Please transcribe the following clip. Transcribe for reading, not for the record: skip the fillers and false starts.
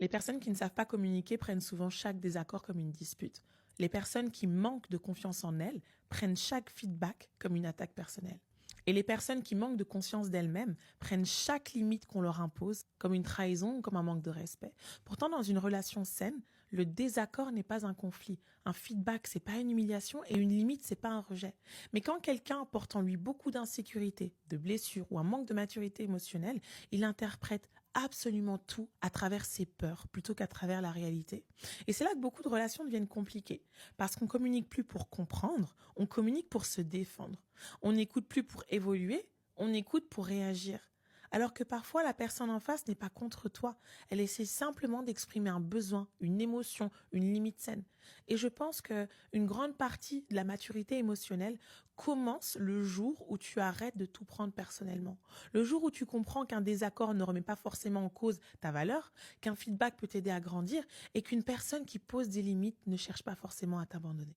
Les personnes qui ne savent pas communiquer prennent souvent chaque désaccord comme une dispute. Les personnes qui manquent de confiance en elles prennent chaque feedback comme une attaque personnelle. Et les personnes qui manquent de conscience d'elles-mêmes prennent chaque limite qu'on leur impose comme une trahison ou comme un manque de respect. Pourtant, dans une relation saine, le désaccord n'est pas un conflit. Un feedback, c'est pas une humiliation et une limite, c'est pas un rejet. Mais quand quelqu'un porte en lui beaucoup d'insécurité, de blessures ou un manque de maturité émotionnelle, il interprète absolument tout à travers ses peurs plutôt qu'à travers la réalité. Et c'est là que beaucoup de relations deviennent compliquées parce qu'on communique plus pour comprendre, on communique pour se défendre. On n'écoute plus pour évoluer, on écoute pour réagir. Alors que parfois la personne en face n'est pas contre toi, elle essaie simplement d'exprimer un besoin, une émotion, une limite saine. Et je pense que une grande partie de la maturité émotionnelle commence le jour où tu arrêtes de tout prendre personnellement. Le jour où tu comprends qu'un désaccord ne remet pas forcément en cause ta valeur, qu'un feedback peut t'aider à grandir et qu'une personne qui pose des limites ne cherche pas forcément à t'abandonner.